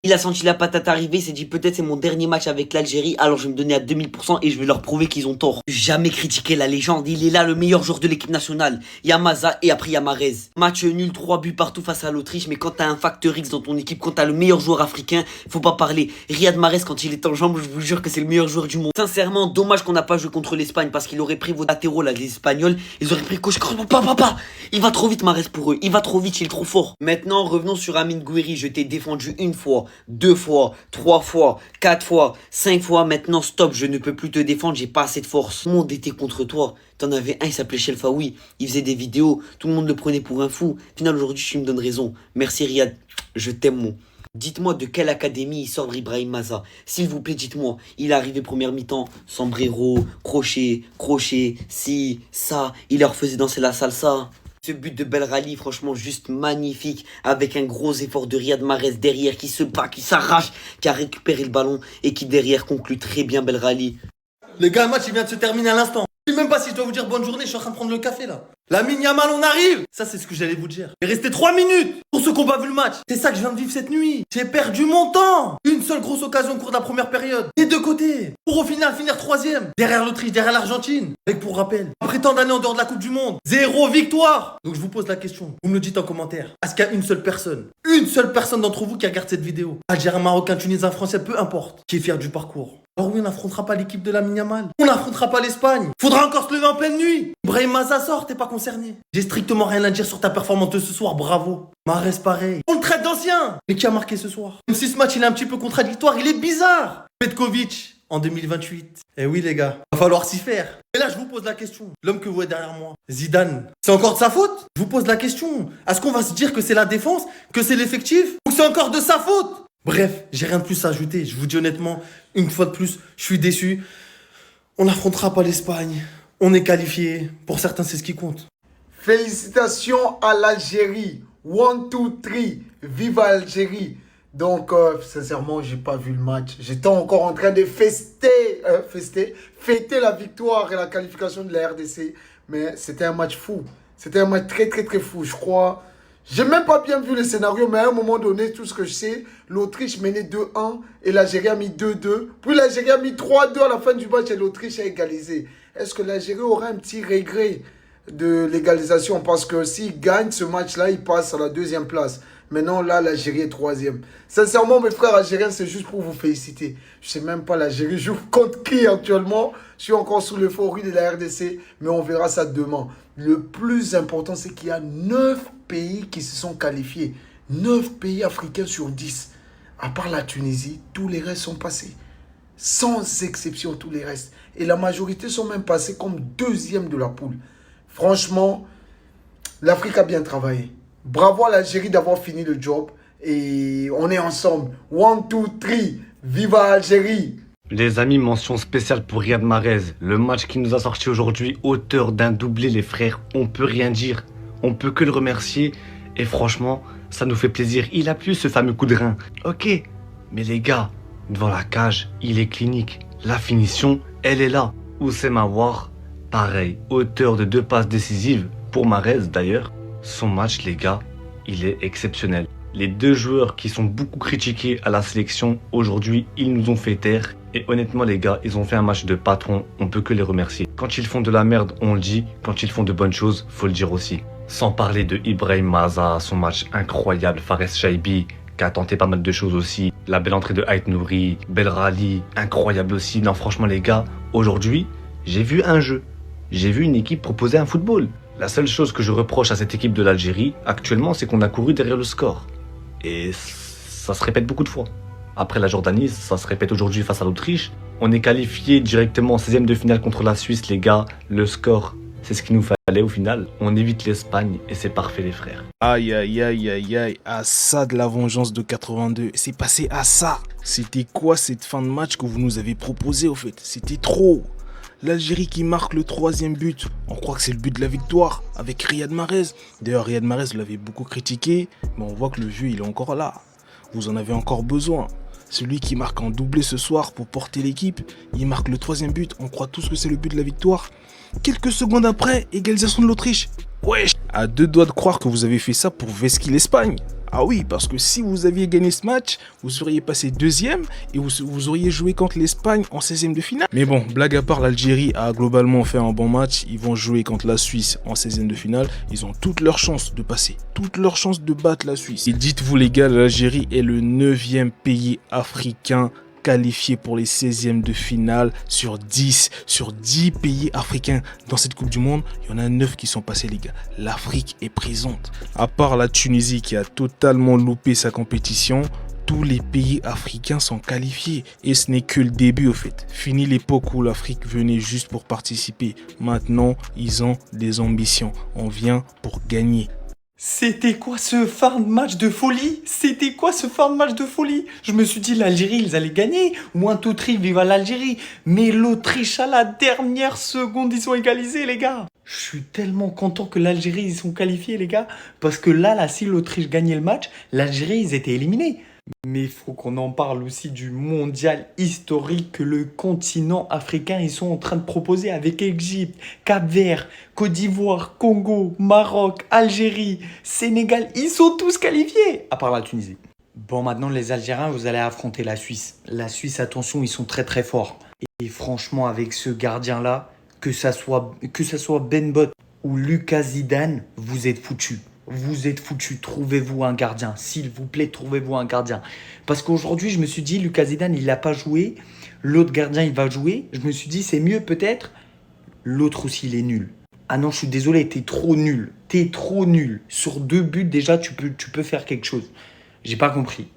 Il a senti la patate arriver, il s'est dit peut-être c'est mon dernier match avec l'Algérie, alors je vais me donner à 2000% et je vais leur prouver qu'ils ont tort. Jamais critiqué la légende, il est là le meilleur joueur de l'équipe nationale. Il y a Maza et après il y a Mahrez. Match nul, 3 buts partout face à l'Autriche, mais quand t'as un facteur X dans ton équipe, quand t'as le meilleur joueur africain, faut pas parler. Riyad Mahrez quand il est en jambes, je vous jure que c'est le meilleur joueur du monde. Sincèrement, dommage qu'on n'a pas joué contre l'Espagne parce qu'il aurait pris vos latéraux là, les Espagnols, ils auraient pris gauche, papa. Il va trop vite Mahrez pour eux, il va trop vite, il est trop fort. Maintenant, revenons sur Amine Gouiri, je t'ai défendu une fois, 2 fois, 3 fois, 4 fois, 5 fois, maintenant stop, je ne peux plus te défendre, j'ai pas assez de force. Tout le monde était contre toi. T'en avais un, il s'appelait Shelfaoui, il faisait des vidéos, tout le monde le prenait pour un fou. Au final, aujourd'hui, tu me donnes raison. Merci Riyad, je t'aime mon. Dites-moi de quelle académie il sort Ibrahim Maza. S'il vous plaît, dites-moi. Il est arrivé première mi-temps, sombrero, crochet, ci, ça. Il leur faisait danser la salsa. Ce but de Belrali, franchement, juste magnifique. Avec un gros effort de Riyad Mahrez derrière qui se bat, qui s'arrache, qui a récupéré le ballon et qui derrière conclut très bien Belrali. Les gars, le match il vient de se terminer à l'instant. Je sais même pas si je dois vous dire bonne journée, je suis en train de prendre le café là. Lamine Yamal, on arrive. Ça c'est ce que j'allais vous dire. Il est resté 3 minutes pour ceux qui n'ont pas vu le match. C'est ça que je viens de vivre cette nuit. J'ai perdu mon temps. Une seule grosse occasion au cours de la première période. Des deux côtés. Pour au final finir 3ème. Derrière l'Autriche, derrière l'Argentine. Avec pour rappel, après tant d'années en dehors de la Coupe du Monde, 0 victoire. Donc je vous pose la question. Vous me le dites en commentaire. Est-ce qu'il y a une seule personne d'entre vous qui regarde cette vidéo, Algérien, Marocain, Tunisien, Français, peu importe, qui est fier du parcours? Alors oui, on n'affrontera pas l'équipe de Lamine Yamal. On n'affrontera pas l'Espagne. Faudra encore se lever en pleine nuit. Ibrahim Maza sort, t'es pas concerné. J'ai strictement rien à dire sur ta performance de ce soir, bravo. Mahrez pareil. On le traite d'ancien. Mais qui a marqué ce soir? Même si ce match il est un petit peu contradictoire, il est bizarre. Petkovic en 2028. Eh oui les gars, va falloir s'y faire. Et là je vous pose la question. L'homme que vous voyez derrière moi, Zidane, c'est encore de sa faute? Je vous pose la question. Est-ce qu'on va se dire que c'est la défense, que c'est l'effectif, ou que c'est encore de sa faute? Bref, j'ai rien de plus à ajouter. Je vous dis honnêtement, une fois de plus, je suis déçu. On n'affrontera pas l'Espagne. On est qualifié. Pour certains, c'est ce qui compte. Félicitations à l'Algérie. 1, 2, 3. Vive Algérie. Donc, sincèrement, j'ai pas vu le match. J'étais encore en train de fêter la victoire et la qualification de la RDC. Mais c'était un match fou. C'était un match très, très, très fou. Je crois. J'ai même pas bien vu le scénario, mais à un moment donné, tout ce que je sais, l'Autriche menait 2-1 et l'Algérie a mis 2-2. Puis l'Algérie a mis 3-2 à la fin du match et l'Autriche a égalisé. Est-ce que l'Algérie aura un petit regret de l'égalisation? Parce que s'il gagne ce match-là, il passe à la 2e place. Maintenant, là, l'Algérie est 3e. Sincèrement, mes frères algériens, c'est juste pour vous féliciter. Je sais même pas l'Algérie joue contre qui actuellement. Je suis encore sous l'euphorie de la RDC, mais on verra ça demain. Le plus important, c'est qu'il y a 9 pays qui se sont qualifiés. 9 pays africains sur 10. À part la Tunisie, tous les restes sont passés. Sans exception, tous les restes. Et la majorité sont même passés comme 2e de la poule. Franchement, l'Afrique a bien travaillé. Bravo à l'Algérie d'avoir fini le job. Et on est ensemble. 1, 2, 3. Viva Algérie! Les amis, mention spéciale pour Riyad Mahrez. Le match qui nous a sorti aujourd'hui, auteur d'un doublé, les frères. On peut rien dire. On peut que le remercier. Et franchement, ça nous fait plaisir. Il a plu ce fameux coup de rein. Ok, mais les gars, devant la cage, il est clinique. La finition, elle est là. Oussem Aouar, pareil. Auteur de 2 passes décisives. Pour Mahrez d'ailleurs. Son match, les gars, il est exceptionnel. Les 2 joueurs qui sont beaucoup critiqués à la sélection, aujourd'hui, ils nous ont fait taire. Et honnêtement, les gars, ils ont fait un match de patron. On peut que les remercier. Quand ils font de la merde, on le dit. Quand ils font de bonnes choses, faut le dire aussi. Sans parler de Ibrahim Maza, son match incroyable. Fares Chaibi, qui a tenté pas mal de choses aussi. La belle entrée de Ait Nouri, Belrali, incroyable aussi. Non, franchement, les gars, aujourd'hui, j'ai vu un jeu. J'ai vu une équipe proposer un football. La seule chose que je reproche à cette équipe de l'Algérie, actuellement, c'est qu'on a couru derrière le score. Et ça se répète beaucoup de fois. Après la Jordanie, ça se répète aujourd'hui face à l'Autriche. On est qualifié directement en 16e de finale contre la Suisse, les gars. Le score, c'est ce qu'il nous fallait au final. On évite l'Espagne et c'est parfait, les frères. Aïe, aïe, aïe, aïe, aïe. À ça de la vengeance de 82. C'est passé à ça. C'était quoi cette fin de match que vous nous avez proposé, au fait? C'était trop. L'Algérie qui marque le 3e but. On croit que c'est le but de la victoire avec Riyad Mahrez. D'ailleurs, Riyad Mahrez l'avait beaucoup critiqué, mais on voit que le vieux, il est encore là. Vous en avez encore besoin. Celui qui marque en doublé ce soir pour porter l'équipe, il marque le 3e but. On croit tous que c'est le but de la victoire. Quelques secondes après, égalisation de l'Autriche. Wesh! À 2 doigts de croire que vous avez fait ça pour vesquiller l'Espagne. Ah oui, parce que si vous aviez gagné ce match, vous seriez passé deuxième et vous auriez joué contre l'Espagne en 16e de finale. Mais bon, blague à part, l'Algérie a globalement fait un bon match. Ils vont jouer contre la Suisse en 16e de finale. Ils ont toutes leurs chances de passer, toutes leurs chances de battre la Suisse. Et dites-vous les gars, l'Algérie est le 9e pays africain qualifié pour les 16e de finale sur 10 pays africains dans cette Coupe du Monde. Il y en a 9 qui sont passés les gars. L'Afrique est présente. À part la Tunisie qui a totalement loupé sa compétition, tous les pays africains sont qualifiés. Et ce n'est que le début au fait. Fini l'époque où l'Afrique venait juste pour participer. Maintenant, ils ont des ambitions. On vient pour gagner. C'était quoi ce fin de match de folie? C'était quoi ce fin de match de folie? Je me suis dit l'Algérie, ils allaient gagner. Ou un Toutri, vive l'Algérie. Mais l'Autriche, à la dernière seconde, ils sont égalisés, les gars. Je suis tellement content que l'Algérie, ils sont qualifiés, les gars. Parce que là, si l'Autriche gagnait le match, l'Algérie, ils étaient éliminés. Mais il faut qu'on en parle aussi du mondial historique que le continent africain ils sont en train de proposer avec Égypte, Cap-Vert, Côte d'Ivoire, Congo, Maroc, Algérie, Sénégal. Ils sont tous qualifiés, à part la Tunisie. Bon, maintenant les Algériens, vous allez affronter la Suisse. La Suisse, attention, ils sont très très forts. Et franchement, avec ce gardien-là, que ça soit Ben Bot ou Lucas Zidane, vous êtes foutus. Vous êtes foutus, trouvez-vous un gardien. S'il vous plaît, trouvez-vous un gardien. Parce qu'aujourd'hui, je me suis dit, Lucas Zidane, il n'a pas joué. L'autre gardien, il va jouer. Je me suis dit, c'est mieux peut-être. L'autre aussi, il est nul. Ah non, je suis désolé, t'es trop nul. T'es trop nul. Sur 2 buts, déjà, tu peux faire quelque chose. J'ai pas compris.